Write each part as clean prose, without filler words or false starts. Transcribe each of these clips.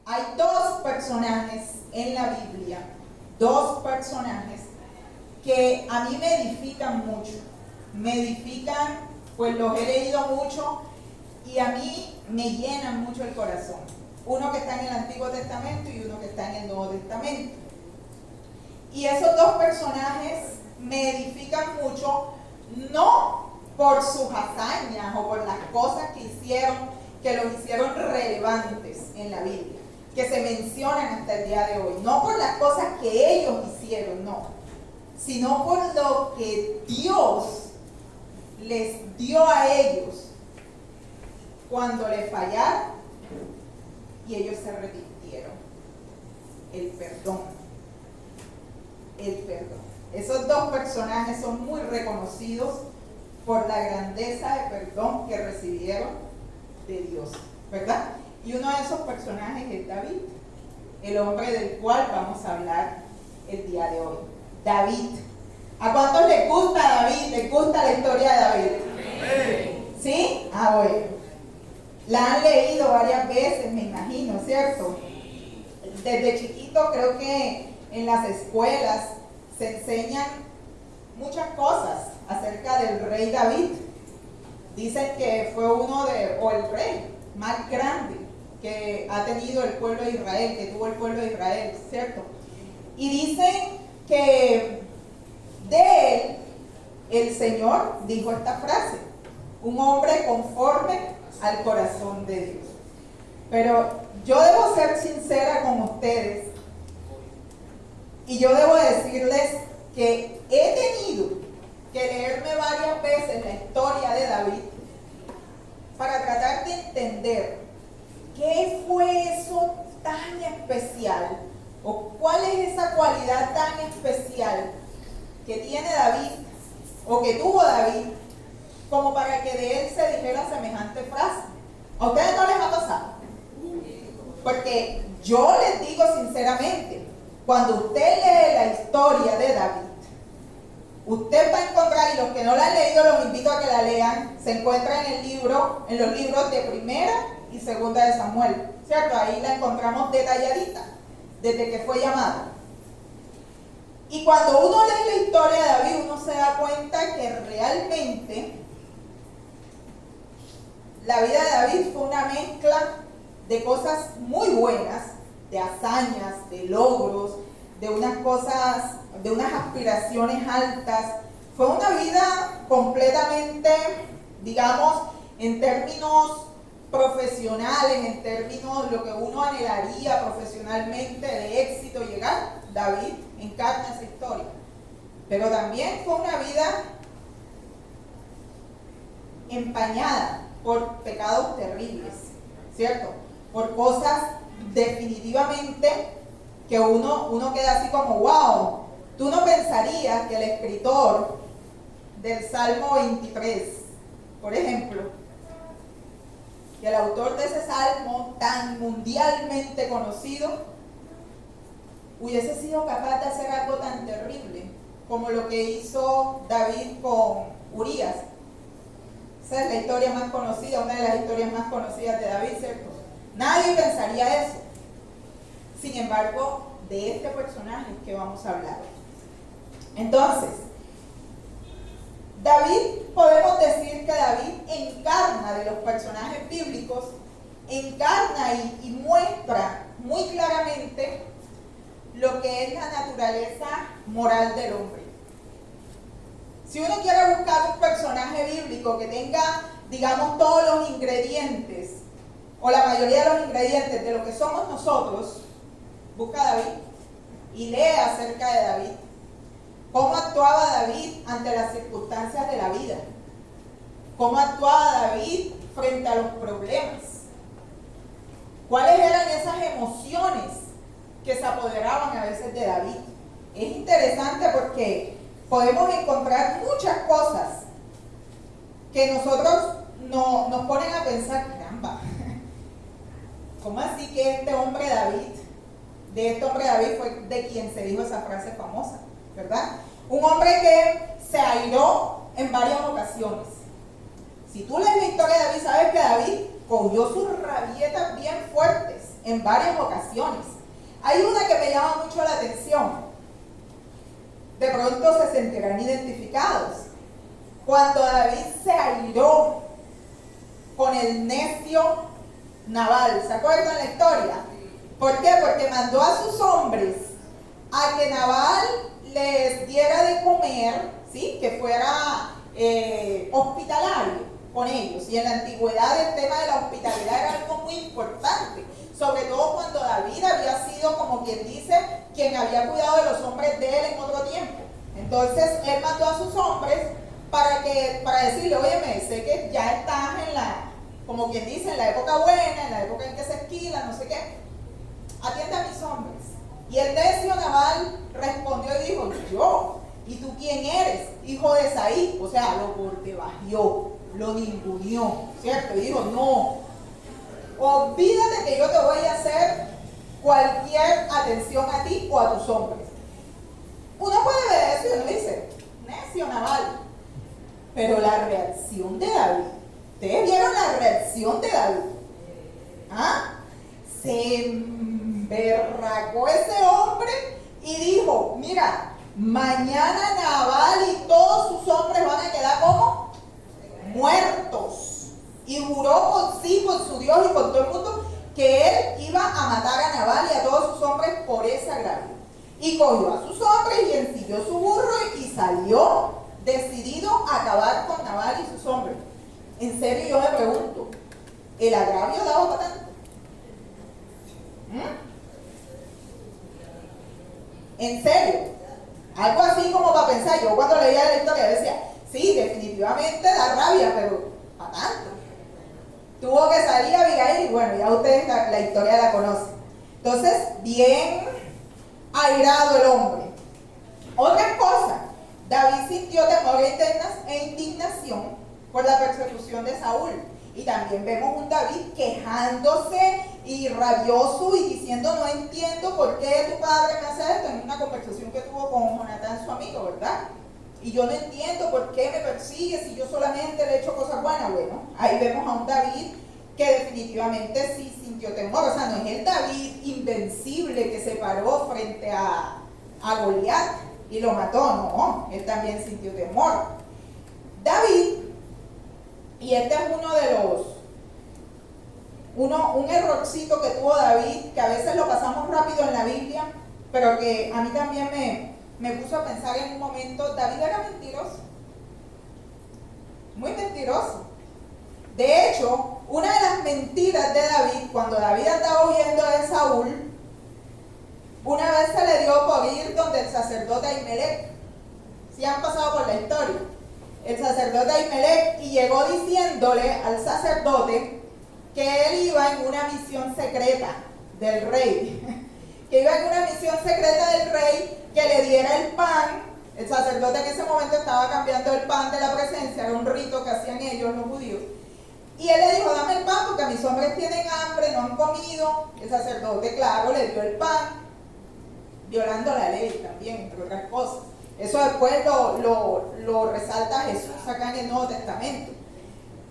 Hay dos personajes en la Biblia, dos personajes que a mí me edifican mucho. Me edifican, pues los he leído mucho y a mí me llenan mucho el corazón. Uno que está en el Antiguo Testamento y uno que está en el Nuevo Testamento. Y esos dos personajes me edifican mucho, no por sus hazañas o por las cosas que hicieron, que los hicieron relevantes en la Biblia, que se mencionan hasta el día de hoy. No por las cosas que ellos hicieron, no, sino por lo que Dios les dio a ellos cuando les fallaron y ellos se arrepintieron. El perdón. El perdón. Esos dos personajes son muy reconocidos por la grandeza de perdón que recibieron de Dios, ¿verdad? Y uno de esos personajes es David, el hombre del cual vamos a hablar el día de hoy. David. ¿A cuántos les gusta David? ¿Les gusta la historia de David? ¿Sí? Ah, bueno. La han leído varias veces, me imagino, ¿cierto? Desde chiquito creo que en las escuelas se enseñan muchas cosas acerca del rey David. Dicen que fue el rey más grande que ha tenido el pueblo de Israel, que tuvo el pueblo de Israel, ¿cierto? Y dicen que de él el Señor dijo esta frase: un hombre conforme al corazón de Dios. Pero yo debo ser sincera con ustedes y yo debo decirles que he tenido que leerme varias veces la historia de David para tratar de entender qué fue eso tan especial o cuál es esa cualidad tan especial que tiene David o que tuvo David como para que de él se dijera semejante frase. ¿A ustedes no les ha pasado? Porque yo les digo sinceramente, cuando usted lee la historia de David, usted va a encontrar, y los que no la han leído los invito a que la lean, se encuentra en los libros de Primera y Segunda de Samuel, ¿cierto? Ahí la encontramos detalladita, desde que fue llamado. Y cuando uno lee la historia de David, uno se da cuenta que realmente la vida de David fue una mezcla de cosas muy buenas, de hazañas, de logros, de unas cosas, de unas aspiraciones altas. Fue una vida completamente, digamos, en términos profesionales, en términos de lo que uno anhelaría profesionalmente de éxito llegar. David encarna esa historia. Pero también fue una vida empañada por pecados terribles, ¿cierto? Por cosas definitivamente que uno queda así como, wow. Tú no pensarías que el escritor del Salmo 23, por ejemplo, que el autor de ese salmo tan mundialmente conocido hubiese sido capaz de hacer algo tan terrible como lo que hizo David con Urías. Esa es la historia más conocida, una de las historias más conocidas de David, ¿cierto? Nadie pensaría eso. Sin embargo, de este personaje que vamos a hablar. Entonces, David, podemos decir que David encarna, de los personajes bíblicos, encarna y muestra muy claramente lo que es la naturaleza moral del hombre. Si uno quiere buscar un personaje bíblico que tenga, digamos, todos los ingredientes, o la mayoría de los ingredientes de lo que somos nosotros, busca a David y lee acerca de David. ¿Cómo actuaba David ante las circunstancias de la vida? ¿Cómo actuaba David frente a los problemas? ¿Cuáles eran esas emociones que se apoderaban a veces de David? Es interesante porque podemos encontrar muchas cosas que nosotros nos ponen a pensar, caramba, ¿cómo así que este hombre David fue de quien se dijo esa frase famosa, ¿verdad? Un hombre que se airó en varias ocasiones. Si tú lees la historia de David, sabes que David cogió sus rabietas bien fuertes en varias ocasiones. Hay una que me llama mucho la atención. De pronto se sentirán identificados. Cuando David se airó con el necio Nabal, ¿se acuerdan la historia? ¿Por qué? Porque mandó a sus hombres a que Nabal les diera de comer, ¿sí? Que fuera hospitalario con ellos. Y en la antigüedad el tema de la hospitalidad era algo muy importante, sobre todo cuando David había sido, como quien dice, quien había cuidado de los hombres de él en otro tiempo. Entonces él mandó a sus hombres para decirle, óyeme, sé que ya estás en la, como quien dice, en la época buena, en la época en que se esquila, no sé qué, atiende a mis hombres. Y el necio Nabal respondió y dijo, yo, ¿y tú quién eres? Hijo de Esaí. O sea, lo cortebajeó, lo ninguneó, ¿cierto? Y dijo, no, olvídate que yo te voy a hacer cualquier atención a ti o a tus hombres. Uno puede ver eso y uno dice, necio Nabal. Pero la reacción de David, ¿ustedes vieron la reacción de David? ¿Ah? Se emberracó ese hombre y dijo, mira, mañana Nabal y todos sus hombres van a quedar como muertos. Y juró por sí, por su Dios y por todo el mundo, que él iba a matar a Nabal y a todos sus hombres por ese agravio. Y cogió a sus hombres y ensilló su burro y salió decidido a acabar con Nabal y sus hombres. En serio, yo me pregunto, ¿el agravio daba para tanto? En serio, algo así como para pensar. Yo cuando leía la historia decía, sí, definitivamente da rabia, pero para tanto. Tuvo que salir Abigail y bueno, ya ustedes la historia la conocen. Entonces, bien airado el hombre. Otra cosa, David sintió temor e indignación por la persecución de Saúl. Y también vemos un David quejándose y rabioso y diciendo, no entiendo por qué tu padre me hace esto, en una conversación que tuvo con Jonatán, su amigo, ¿verdad? Y yo no entiendo por qué me persigue si yo solamente le he hecho cosas buenas. Bueno, ahí vemos a un David que definitivamente sí sintió temor. O sea, no es el David invencible que se paró frente a Goliat y lo mató, no, él también sintió temor. David, y este es uno de los, un errorcito que tuvo David, que a veces lo pasamos rápido en la Biblia, pero que a mí también me puso a pensar en un momento. David era mentiroso, muy mentiroso. De hecho, una de las mentiras de David, cuando David andaba huyendo de Saúl, una vez se le dio por ir donde el sacerdote Ahimelech. Si han pasado por la historia. El sacerdote Ahimelech, y llegó diciéndole al sacerdote que él iba en una misión secreta del rey. Que iba en una misión secreta del rey, que le diera el pan. El sacerdote en ese momento estaba cambiando el pan de la presencia, era un rito que hacían ellos, los judíos. Y él le dijo, dame el pan porque mis hombres tienen hambre, no han comido. El sacerdote, claro, le dio el pan, violando la ley también, entre otras cosas. Eso después lo resalta Jesús acá en el Nuevo Testamento.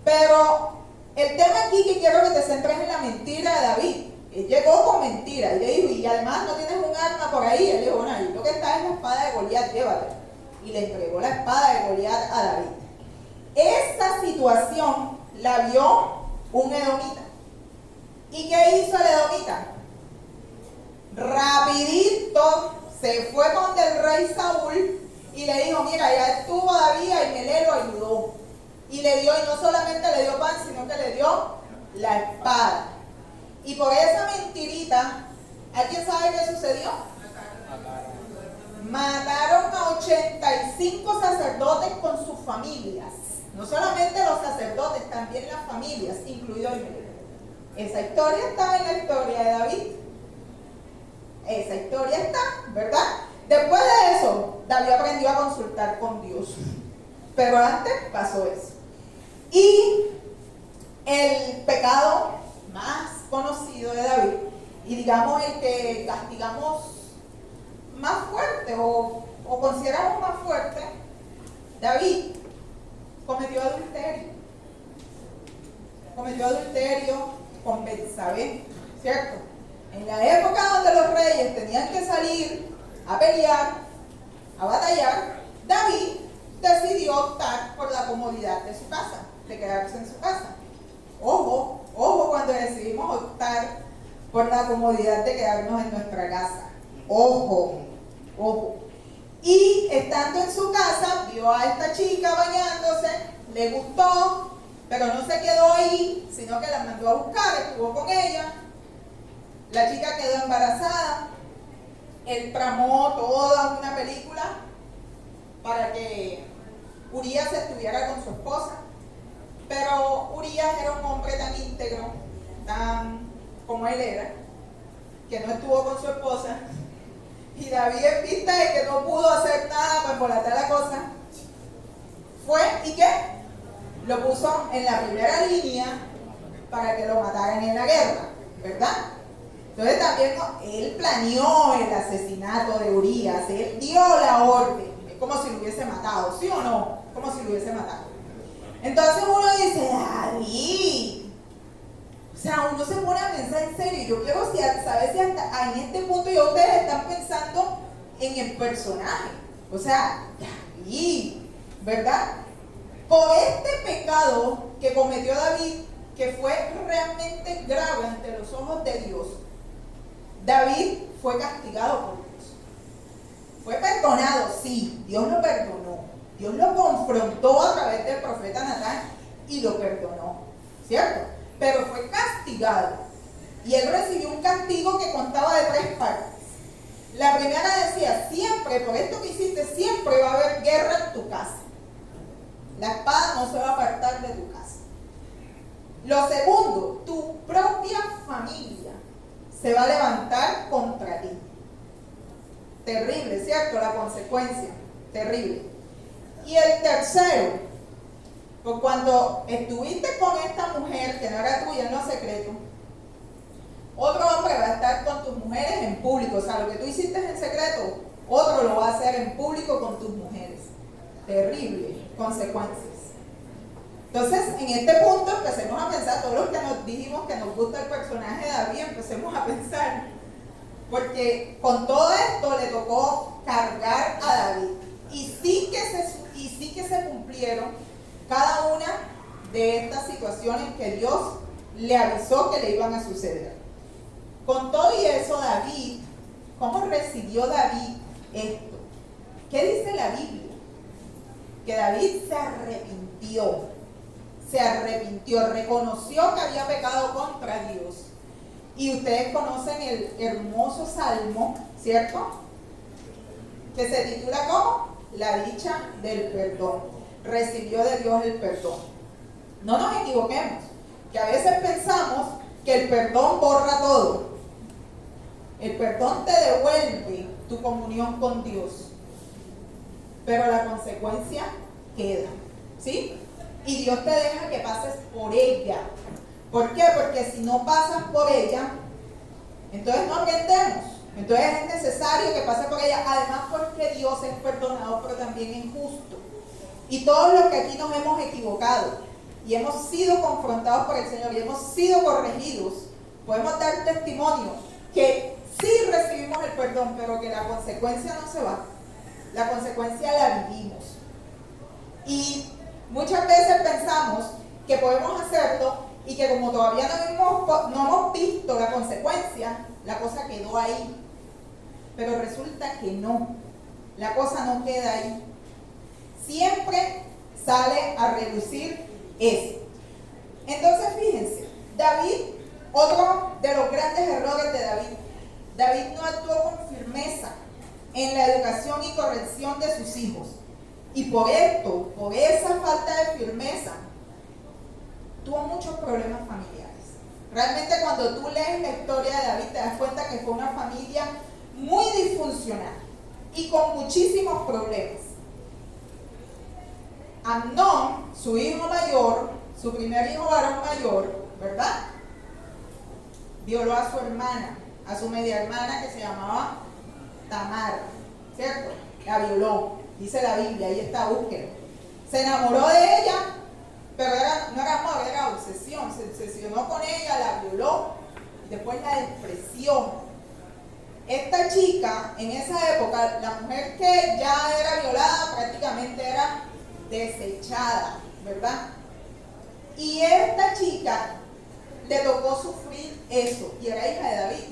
Pero el tema aquí que quiero que te centres en la mentira de David. Él llegó con mentira y le dijo, y además no tienes un arma por ahí. Él dijo, bueno, ahí lo que está es la espada de Goliat, llévatela. Y le entregó la espada de Goliat a David. Esta situación la vio un edomita. ¿Y qué hizo el edomita? Rapidito se fue con el rey Saúl y le dijo, mira, ya estuvo David y Ahimelech lo ayudó. Y le dio, y no solamente le dio pan, sino que le dio la espada. Y por esa mentirita, ¿alguien sabe qué sucedió? Mataron a 85 sacerdotes con sus familias. No solamente los sacerdotes, también las familias, incluido Ahimelech. Esa historia estaba en la historia de David. Esa historia está, ¿verdad? Después de eso, David aprendió a consultar con Dios. Pero antes pasó eso. Y el pecado más conocido de David, y digamos el que castigamos más fuerte o consideramos más fuerte, David cometió adulterio. Cometió adulterio con Betsabé, ¿cierto? En la época donde los reyes tenían que salir a pelear, a batallar, David decidió optar por la comodidad de su casa, de quedarse en su casa. Ojo, ojo cuando decidimos optar por la comodidad de quedarnos en nuestra casa. Ojo, ojo. Y estando en su casa, vio a esta chica bañándose, le gustó, pero no se quedó ahí, sino que la mandó a buscar, estuvo con ella. La chica quedó embarazada. Él tramó toda una película para que Urías estuviera con su esposa. Pero Urías era un hombre tan íntegro, tan como él era, que no estuvo con su esposa. Y David, en vista de que no pudo hacer nada para embolatar la cosa, fue y ¿qué? Lo puso en la primera línea para que lo mataran en la guerra, ¿verdad? Entonces también él planeó el asesinato de Urías, él dio la orden, es como si lo hubiese matado, ¿sí o no? Como si lo hubiese matado. Entonces uno dice, David, o sea, uno se pone a pensar en serio. Yo quiero saber si hasta en este punto ya ustedes están pensando en el personaje. O sea, David, ¿verdad? Por este pecado que cometió David, que fue realmente grave ante los ojos de Dios, David fue castigado por Dios. Fue perdonado, sí, Dios lo perdonó. Dios lo confrontó a través del profeta Natán y lo perdonó, ¿cierto? Pero fue castigado. Y él recibió un castigo que contaba de 3 partes. La primera decía, siempre, por esto que hiciste, siempre va a haber guerra en tu casa. La espada no se va a apartar de tu casa. Lo segundo, tu propia familia se va a levantar contra ti. Terrible, ¿cierto? La consecuencia, terrible. Y el tercero, pues cuando estuviste con esta mujer que no era tuya en lo secreto, otro hombre va a estar con tus mujeres en público. O sea, lo que tú hiciste en secreto, otro lo va a hacer en público con tus mujeres. Terrible, consecuencias. Entonces, en este punto empecemos a pensar, todos los que nos dijimos que nos gusta el personaje de David, empecemos a pensar, porque con todo esto le tocó cargar a David. Y sí que se cumplieron cada una de estas situaciones que Dios le avisó que le iban a suceder. Con todo y eso, David, ¿cómo recibió David esto? ¿Qué dice la Biblia? Que David se arrepintió, reconoció que había pecado contra Dios. Y ustedes conocen el hermoso salmo, ¿cierto? Que se titula ¿cómo? La dicha del perdón. Recibió de Dios el perdón. No nos equivoquemos, que a veces pensamos que el perdón borra todo. El perdón te devuelve tu comunión con Dios, pero la consecuencia queda, ¿sí? Y Dios te deja que pases por ella. ¿Por qué? Porque si no pasas por ella, entonces no aprendemos. Entonces es necesario que pases por ella. Además, porque Dios es perdonador, pero también es justo. Y todos los que aquí nos hemos equivocado y hemos sido confrontados por el Señor y hemos sido corregidos, podemos dar testimonio que sí recibimos el perdón, pero que la consecuencia no se va. La consecuencia la vivimos. Y muchas veces pensamos que podemos hacerlo y que como todavía no hemos visto la consecuencia, la cosa quedó ahí. Pero resulta que no. La cosa no queda ahí. Siempre sale a relucir eso. Entonces fíjense, David, otro de los grandes errores de David, David no actuó con firmeza en la educación y corrección de sus hijos. Y por esto, por esa falta de firmeza, tuvo muchos problemas familiares. Realmente cuando tú lees la historia de David te das cuenta que fue una familia muy disfuncional y con muchísimos problemas. Amnón, su hijo mayor, su primer hijo varón mayor, ¿verdad? Violó a su hermana, a su media hermana que se llamaba Tamar, ¿cierto? La violó, dice la Biblia, ahí está, búsquelo. Se enamoró de ella, pero no era amor, era obsesión. Se obsesionó con ella, la violó. después la despreció. Esta chica, en esa época, la mujer que ya era violada prácticamente era desechada, ¿verdad? Y esta chica le tocó sufrir eso, y era hija de David.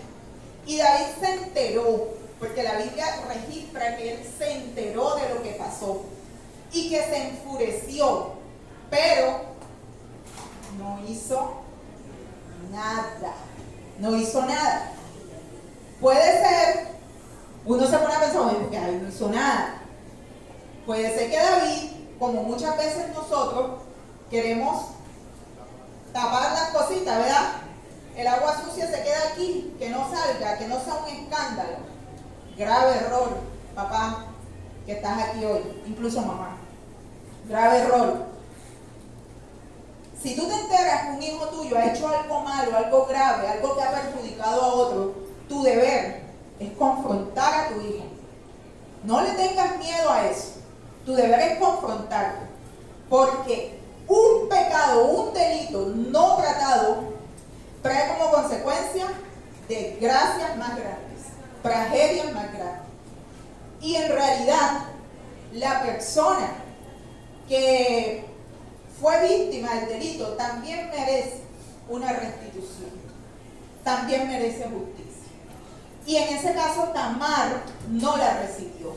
Y David se enteró, porque la Biblia registra que él se enteró de lo que pasó y que se enfureció, pero no hizo nada. No hizo nada. Puede ser, uno se pone a pensar, oye, porque David no hizo nada. Puede ser que David, como muchas veces nosotros, queremos tapar las cositas, ¿verdad? El agua sucia se queda aquí, que no salga, que no sea un escándalo. Grave error, papá, que estás aquí hoy, incluso mamá. Grave error. Si tú te enteras que un hijo tuyo ha hecho algo malo, algo grave, algo que ha perjudicado a otro, tu deber es confrontar a tu hijo. No le tengas miedo a eso. Tu deber es confrontarlo. Porque un pecado, un delito no tratado, trae como consecuencia desgracias más grandes, tragedias más grandes. Y en realidad, la persona que fue víctima del delito también merece una restitución, también merece justicia. Y en ese caso Tamar no la recibió.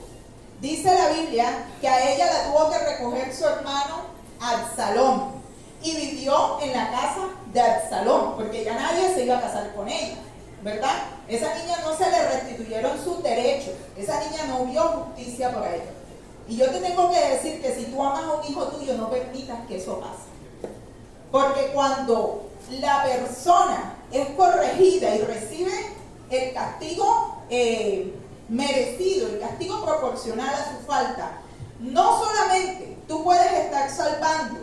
Dice la Biblia que a ella la tuvo que recoger su hermano Absalón y vivió en la casa de Absalón, porque ya nadie se iba a casar con ella, ¿verdad? Esa niña no se le restituyeron sus derechos, esa niña no vio justicia por ella. Y yo te tengo que decir que si tú amas a un hijo tuyo, no permitas que eso pase. Porque cuando la persona es corregida y recibe el castigo merecido, el castigo proporcional a su falta, no solamente tú puedes estar salvando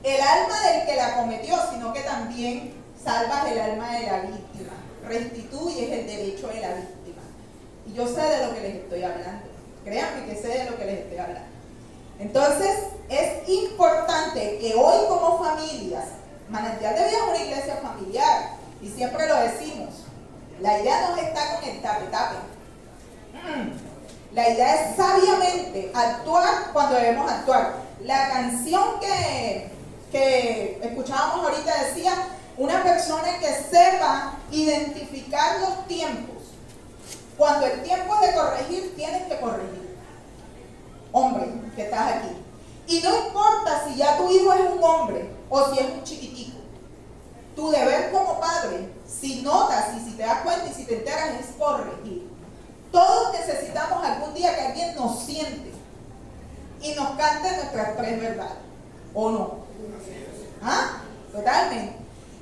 el alma del que la cometió, sino que también salvas el alma de la víctima, restituyes el derecho de la víctima. Y yo sé de lo que les estoy hablando, créanme que sé de lo que les estoy hablando. Entonces es importante que hoy como familias, Manantial de Vida es una iglesia familiar y siempre lo decimos, la idea no está con el tape-tape. La idea es sabiamente actuar cuando debemos actuar. La canción que escuchábamos ahorita decía, una persona que sepa identificar los tiempos. Cuando el tiempo es de corregir, tienes que corregir. Hombre, que estás aquí. Y no importa si ya tu hijo es un hombre o si es un chiquitico. Tu deber como padre, si notas y si te das cuenta y si te enteras, es corregir. Todos necesitamos algún día que alguien nos siente y nos cante nuestras tres verdades. ¿O no? ¿Ah? Totalmente.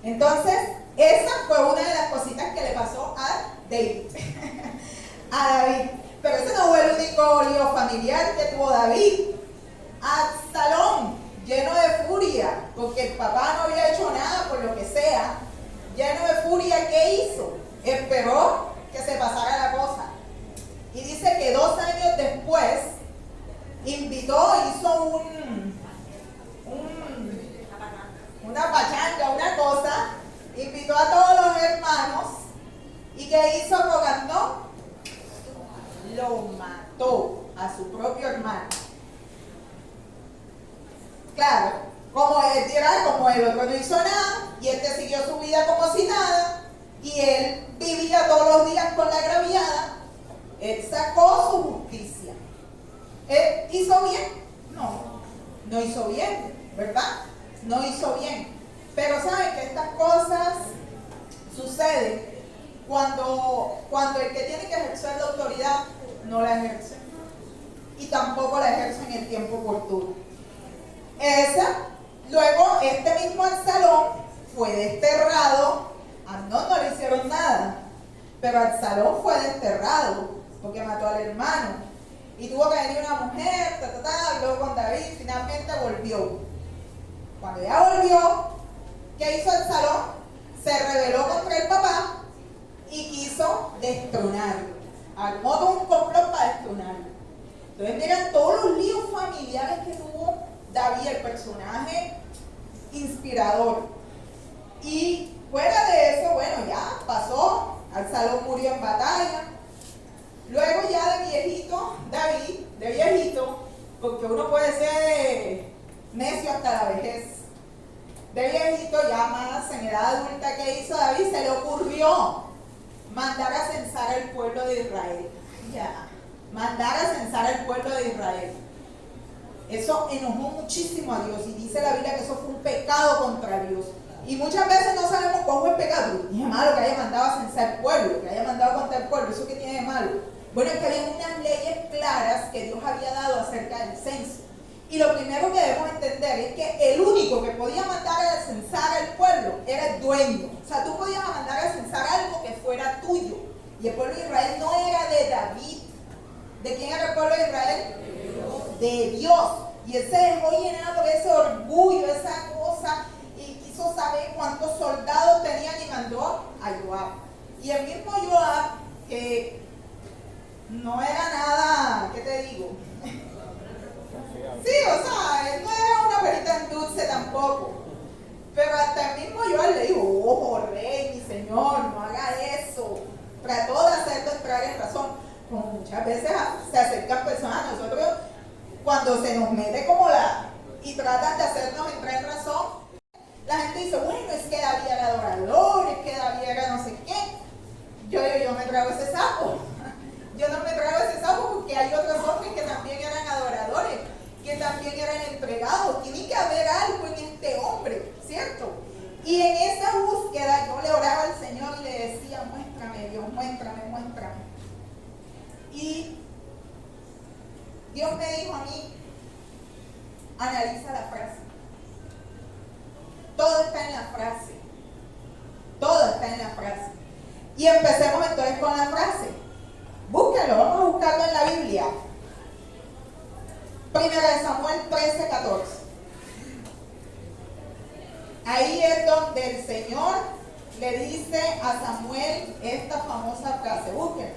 Entonces, esa fue una de las cositas que le pasó a David. A David. Pero ese no fue el único lío familiar que tuvo David. Absalón, lleno de furia, porque el papá no había hecho nada por lo que sea, lleno de furia, ¿qué hizo? Esperó que se pasara la cosa. Y dice que 2 años después invitó, hizo una pachanga, una cosa, invitó a todos los hermanos y ¿qué hizo Rogandón? Lo mató a su propio hermano. Claro, como el otro no hizo nada y este siguió su vida como si nada y él vivía todos los días con la agraviada, él sacó su justicia. ¿Él hizo bien? No hizo bien, ¿verdad? No hizo bien. Pero saben que estas cosas suceden cuando el que tiene que ejercer la autoridad no la ejerce y tampoco la ejerce en el tiempo oportuno. Luego este mismo Absalón fue desterrado. A Amnón no le hicieron nada, pero Absalón fue desterrado porque mató al hermano y tuvo que venir una mujer, luego con David, finalmente volvió. Cuando ya volvió, ¿qué hizo Absalón? Se rebeló contra el papá y quiso destronarlo. Armó todo un complot para destronarlo. Entonces miren todos los líos familiares que tuvo David, el personaje inspirador. Y Fuera de eso, bueno, ya pasó, Absalón murió en batalla. Luego ya de viejito, David, de viejito, porque uno puede ser necio hasta la vejez. De viejito, ya más en edad adulta, que hizo David, se le ocurrió mandar a censar al pueblo de Israel. Ya, mandar a censar al pueblo de Israel. Eso enojó muchísimo a Dios y dice la Biblia que eso fue un pecado contra Dios. Y muchas veces no sabemos cuál fue el pecado. Y es malo que haya mandado a censar el pueblo, que haya mandado contra el pueblo. ¿Eso qué tiene de malo? Bueno, es que había unas leyes claras que Dios había dado acerca del censo. Y lo primero que debemos entender es que el único que podía mandar a censar al pueblo era el dueño. O sea, tú podías mandar a censar algo que fuera tuyo. Y el pueblo de Israel no era de David. ¿De quién era el pueblo de Israel? De Dios. Y él se dejó llenar por ese orgullo, esa cosa, y quiso saber cuántos soldados tenían y mandó a Joab. Y el mismo Joab, que no era nada, ¿qué te digo? Sí, o sea, él no era una perita en dulce tampoco. Pero hasta el mismo Joab le dijo, ojo, rey, mi señor, no haga eso. Trató de hacerlo entrar en razón. Como muchas veces se acercan personas a nosotros cuando se nos mete como y tratan de hacernos entrar en razón. La gente dice, bueno, es que David era adorador, es que David era no sé qué. Yo me trago ese sapo. Yo no me trago ese sapo porque hay otros hombres que también eran adoradores, que también eran entregados. Tiene que haber algo en este hombre, ¿cierto? Y en esa búsqueda yo le oraba al Señor y le decía, muéstrame Dios, muéstrame, muéstrame. Y Dios me dijo a mí, analiza la frase. Todo está en la frase. Todo está en la frase. Y empecemos entonces con la frase. Búsquenlo, vamos a buscarlo en la Biblia. Primera de Samuel 13:14. Ahí es donde el Señor le dice a Samuel esta famosa frase. Búsquenla.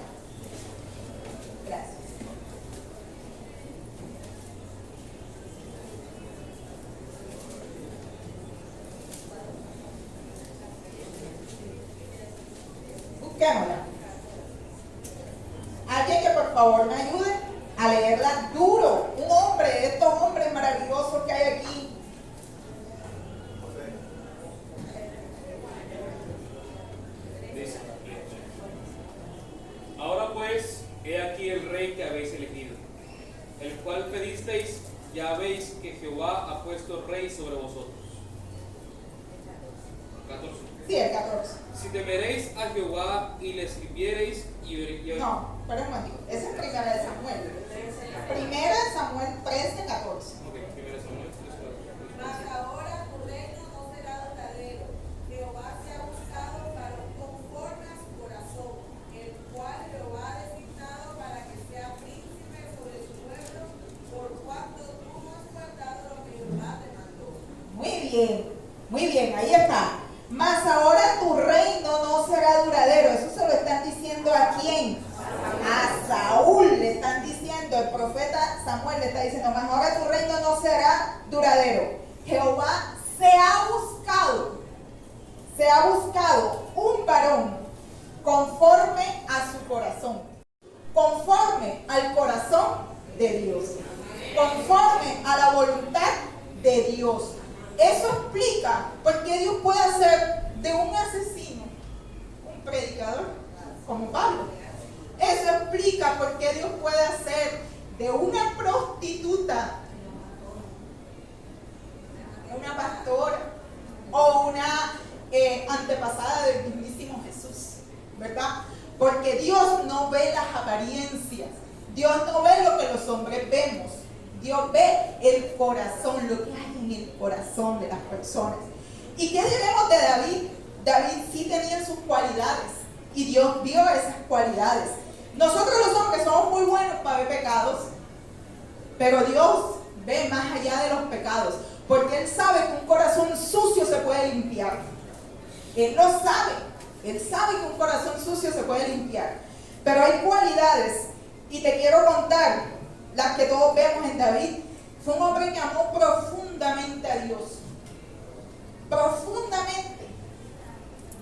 Gracias. Busquémosla. Alguien que por favor me ayude a leerla duro. Un hombre, estos hombres maravillosos que hay aquí. Dice: ahora pues, he aquí el rey que habéis elegido, el cual pedisteis, ya veis que Jehová ha puesto rey sobre vosotros. 14. Sí, el 14. Si temeréis a Jehová y le sirviereis No, pero un momentito. Esa es primera de Samuel. Primera de Samuel 13:14. Ok, primero Samuel 3:14. Mas ahora tu reino no será duradero. Jehová se ha buscado varón conforme a su corazón, el cual Jehová ha designado para que sea príncipe sobre su pueblo, por cuanto tú no has guardado lo que Jehová te mandó. Muy bien, ahí está. Mas ahora tu reino no será duradero. Eso se lo están diciendo a quién? A Saúl le están diciendo, el profeta Samuel le está diciendo, mas ahora tu reino no será duradero. Jehová se ha buscado un varón conforme a su corazón, conforme al corazón de Dios, conforme a la voluntad de Dios. Eso explica por qué Dios puede hacer de un asesino un predicador como Pablo. Eso explica por qué Dios puede hacer de una prostituta una pastora o una antepasada del mismísimo Jesús, ¿verdad? Porque Dios no ve las apariencias, Dios no ve lo que los hombres vemos. Dios ve el corazón, lo que hay en el corazón de las personas. ¿Y qué diremos de David? David sí tenía sus cualidades y Dios vio esas cualidades. Nosotros los hombres somos muy buenos para ver pecados, pero Dios ve más allá de los pecados, porque Él sabe que un corazón sucio se puede limpiar. Él lo sabe, Él sabe que un corazón sucio se puede limpiar. Pero hay cualidades, y te quiero contar las que todos vemos en David. Fue un hombre que amó profundamente a Dios. Profundamente.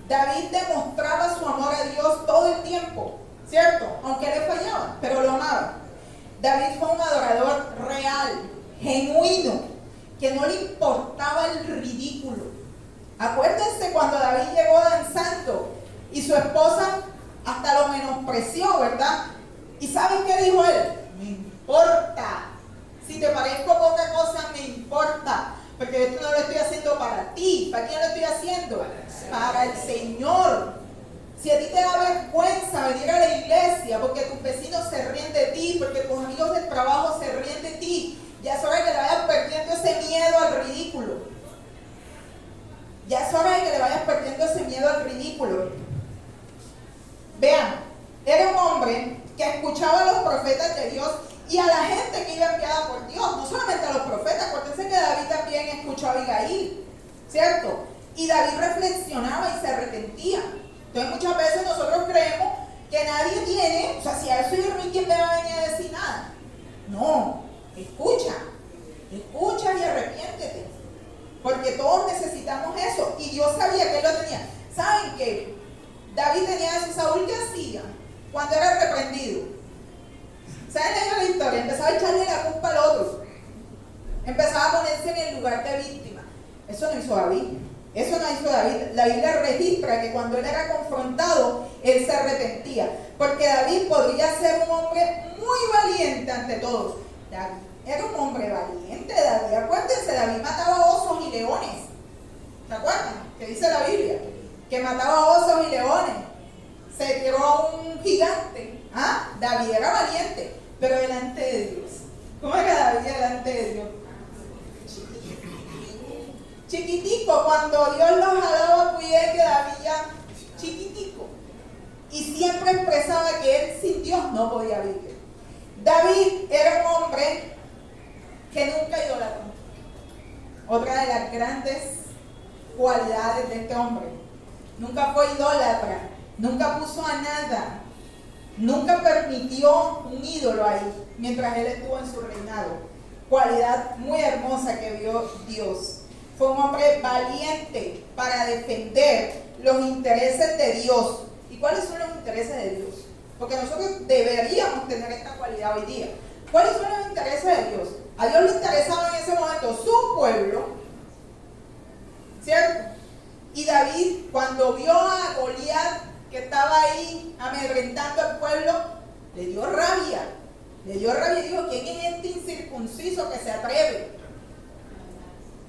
David demostraba su amor a Dios todo el tiempo, ¿cierto? Aunque le fallaba, pero lo amaba. David fue un adorador real, genuino, que no le importaba el ridículo. Acuérdense cuando David llegó danzando y su esposa hasta lo menospreció, ¿verdad? ¿Y saben qué dijo él? Me importa. Si te parezco poca cosa, me importa. Porque esto no lo estoy haciendo para ti. ¿Para quién lo estoy haciendo? Para el Señor. Si a ti te da vergüenza venir a la iglesia porque tus vecinos se ríen de ti, porque tus amigos del trabajo se ríen de ti, ya es hora de que le vayas perdiendo ese miedo al ridículo. Ya es hora de que le vayas perdiendo ese miedo al ridículo. Vean, era un hombre que escuchaba a los profetas de Dios y a la gente que iba enviada por Dios, no solamente a los profetas. Acuérdense que David también escuchó a Abigail, ¿cierto? Y David reflexionaba y se arrepentía. Entonces muchas veces nosotros creemos que nadie tiene, o sea, si a eso yo no, ¿quién me va a venir a decir nada? No, escucha y arrepiéntete, porque todos necesitamos eso, y Dios sabía que él lo tenía. ¿Saben qué? David tenía eso. Saúl, ¿qué hacía cuando era reprendido? ¿Saben la historia? Empezaba a echarle la culpa al otro, empezaba a ponerse en el lugar de víctima. Eso no hizo David. Eso no hizo David. La Biblia registra que cuando él era confrontado, él se arrepentía. Porque David podría ser un hombre muy valiente ante todos. David era un hombre valiente. David, acuérdense, David mataba osos y leones. ¿Se acuerdan? ¿Qué dice la Biblia? Que mataba osos y leones. Se tiró a un gigante. ¿Ah? David era valiente, pero delante de Dios. ¿Cómo era David delante de Dios? Chiquitico, cuando Dios los jalaba, cuidé que David ya chiquitico. Y siempre expresaba que él sin Dios no podía vivir. David era un hombre que nunca idolatró. Otra de las grandes cualidades de este hombre. Nunca fue idólatra, nunca puso a nada, nunca permitió un ídolo ahí mientras él estuvo en su reinado. Cualidad muy hermosa que vio Dios. Fue un hombre valiente para defender los intereses de Dios. ¿Y cuáles son los intereses de Dios? Porque nosotros deberíamos tener esta cualidad hoy día. ¿Cuáles son los intereses de Dios? A Dios le interesaba en ese momento su pueblo, ¿cierto? Y David, cuando vio a Goliat que estaba ahí amedrentando al pueblo, le dio rabia. Le dio rabia y dijo: ¿quién es este incircunciso que se atreve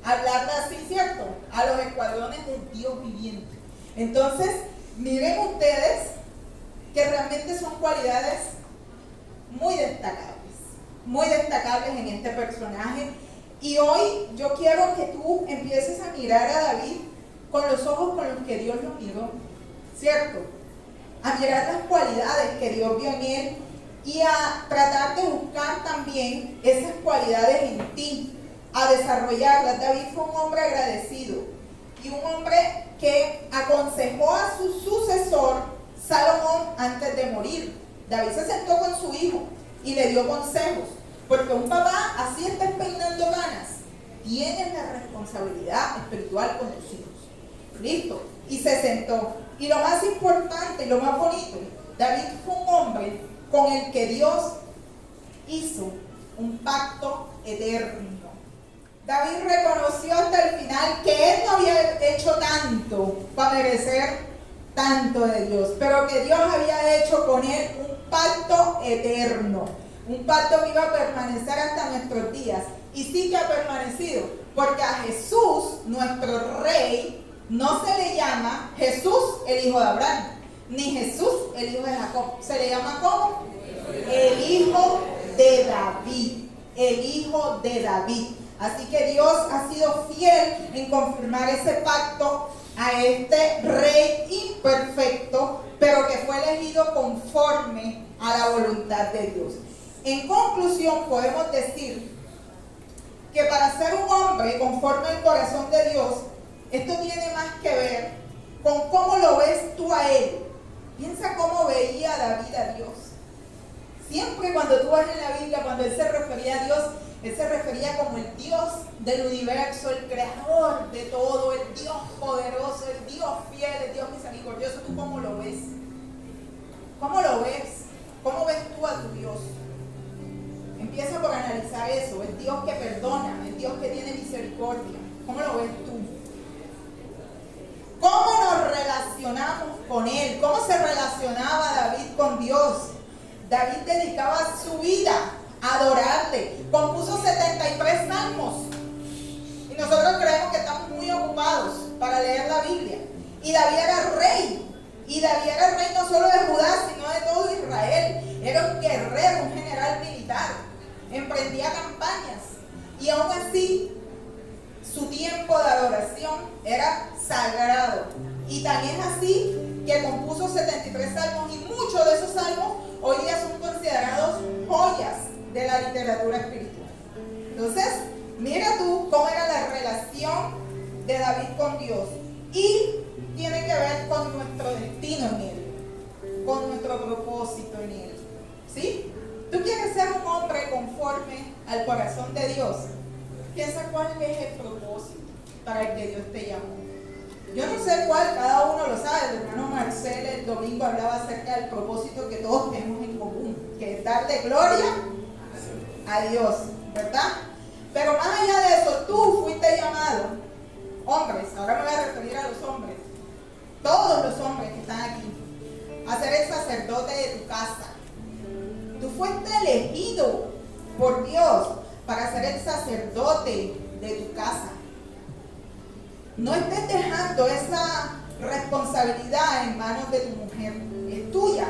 a hablarle así, cierto? A los escuadrones del Dios viviente. Entonces, miren ustedes que realmente son cualidades muy destacables en este personaje. Y hoy yo quiero que tú empieces a mirar a David con los ojos con los que Dios lo miró, ¿cierto? A mirar las cualidades que Dios vio en él y a tratar de buscar también esas cualidades en ti, a desarrollarlas. David fue un hombre agradecido y un hombre que aconsejó a su sucesor, Salomón, antes de morir. David se sentó con su hijo y le dio consejos, porque un papá, así estés peinando ganas, tienes la responsabilidad espiritual con tus hijos. Listo. Y se sentó. Y lo más importante y lo más bonito, David fue un hombre con el que Dios hizo un pacto eterno. David reconoció hasta el final que él no había hecho tanto para merecer tanto de Dios, pero que Dios había hecho con él un pacto eterno, un pacto que iba a permanecer hasta nuestros días. Y sí que ha permanecido, porque a Jesús, nuestro Rey, no se le llama Jesús el hijo de Abraham, ni Jesús el hijo de Jacob. Se le llama ¿cómo? El hijo de David. El hijo de David. Así que Dios ha sido fiel en confirmar ese pacto a este rey imperfecto, pero que fue elegido conforme a la voluntad de Dios. En conclusión, podemos decir que para ser un hombre conforme al corazón de Dios, esto tiene más que ver con cómo lo ves tú a él. Piensa cómo veía David a Dios. Siempre cuando tú vas en la Biblia, cuando él se refería a Dios, Él se refería como el Dios del universo, el creador de todo, el Dios poderoso, el Dios fiel, el Dios misericordioso. ¿Tú cómo lo ves? ¿Cómo lo ves? ¿Cómo ves tú a tu Dios? Empieza por analizar eso, el Dios que perdona, el Dios que tiene misericordia. ¿Cómo lo ves tú? ¿Cómo nos relacionamos con Él? ¿Cómo se relacionaba David con Dios? David dedicaba su vida a adorarle. Compuso 73 salmos. Y nosotros creemos que estamos muy ocupados para leer la Biblia. Y David era rey. Y David era el rey no solo de Judá, sino de todo Israel. Era un guerrero, un general militar. Emprendía campañas. Y aún así, su tiempo de adoración era sagrado. Y tan es así que compuso 73 salmos. Y muchos de esos salmos hoy día son considerados joyas de la literatura espiritual. Entonces, mira tú cómo era la relación de David con Dios. Y tiene que ver con nuestro destino en Él, con nuestro propósito en Él. ¿Sí? ¿Tú quieres ser un hombre conforme al corazón de Dios? Piensa cuál es el propósito para el que Dios te llamó. Yo no sé cuál, cada uno lo sabe. El hermano Marcel el domingo hablaba acerca del propósito que todos tenemos en común, que es darle gloria a Dios, ¿verdad? Pero más allá de eso, tú fuiste llamado, hombres, ahora me voy a referir a los hombres, todos los hombres que están aquí, a ser el sacerdote de tu casa. Tú fuiste elegido por Dios para ser el sacerdote de tu casa. No estés dejando esa responsabilidad en manos de tu mujer, es tuya.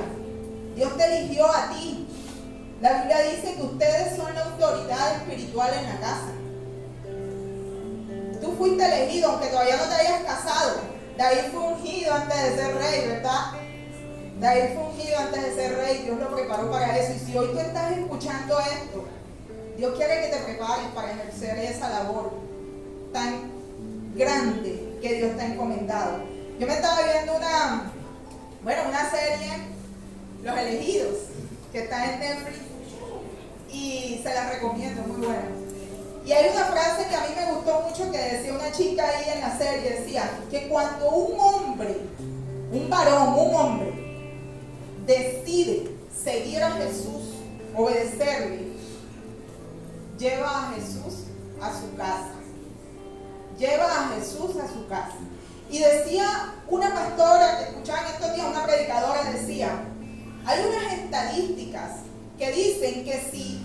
Dios te eligió a ti. La Biblia dice que ustedes son la autoridad espiritual en la casa. Tú fuiste elegido, aunque todavía no te hayas casado. David fue ungido antes de ser rey, ¿verdad? David fue ungido antes de ser rey. Dios lo preparó para eso. Y si hoy tú estás escuchando esto, Dios quiere que te prepares para ejercer esa labor tan grande que Dios te ha encomendado. Yo me estaba viendo una serie, Los Elegidos, que está en Netflix, y se la recomiendo, muy buena. Y hay una frase que a mí me gustó mucho que decía una chica ahí en la serie, decía que cuando un hombre, un varón, un hombre, decide seguir a Jesús, obedecerle, lleva a Jesús a su casa. Lleva a Jesús a su casa. Y decía una pastora que escuchaba en estos días, una predicadora, decía, hay unas estadísticas que dicen que si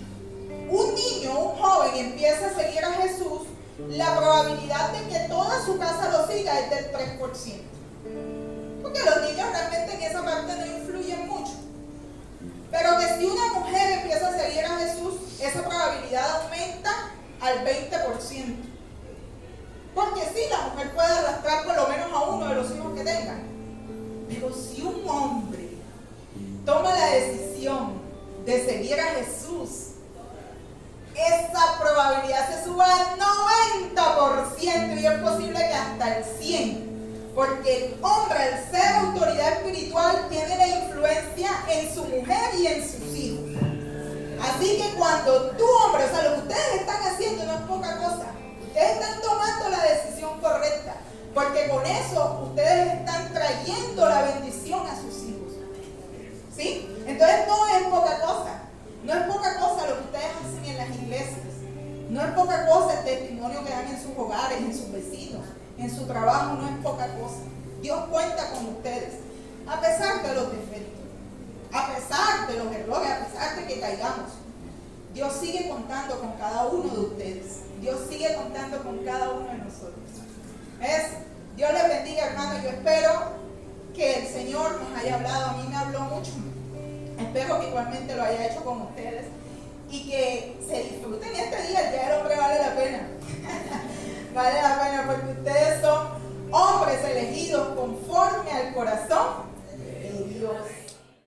un niño, un joven empieza a seguir a Jesús, la probabilidad de que toda su casa lo siga es del 3%. Porque los niños realmente en esa parte no influyen mucho. Pero que si una mujer empieza a seguir a Jesús, esa probabilidad aumenta al 20%. Porque sí, la mujer puede arrastrar por lo menos a uno de los hijos que tenga. Pero si un hombre toma la decisión de seguir a Jesús, esa probabilidad se suba al 90% y es posible que hasta el 100%. Porque el hombre, al ser autoridad espiritual, tiene la influencia en su mujer y en sus hijos. Así que cuando tú, hombre, o sea, lo que ustedes están haciendo no es poca cosa. Ustedes están tomando la decisión correcta, porque con eso ustedes están trayendo la bendición a sus hijos. ¿Sí? Entonces no es poca cosa. No es poca cosa lo que ustedes hacen en las iglesias. No es poca cosa el testimonio que dan en sus hogares, en sus vecinos, en su trabajo. No es poca cosa. Dios cuenta con ustedes, a pesar de los defectos, a pesar de los errores, a pesar de que caigamos. Dios sigue contando con cada uno de ustedes. Dios sigue contando con cada uno de nosotros. Dios les bendiga, hermano. Yo espero que el Señor nos haya hablado. A mí me habló mucho. Espero que igualmente lo haya hecho con ustedes y que se disfruten este día. El Día del Hombre vale la pena. Vale la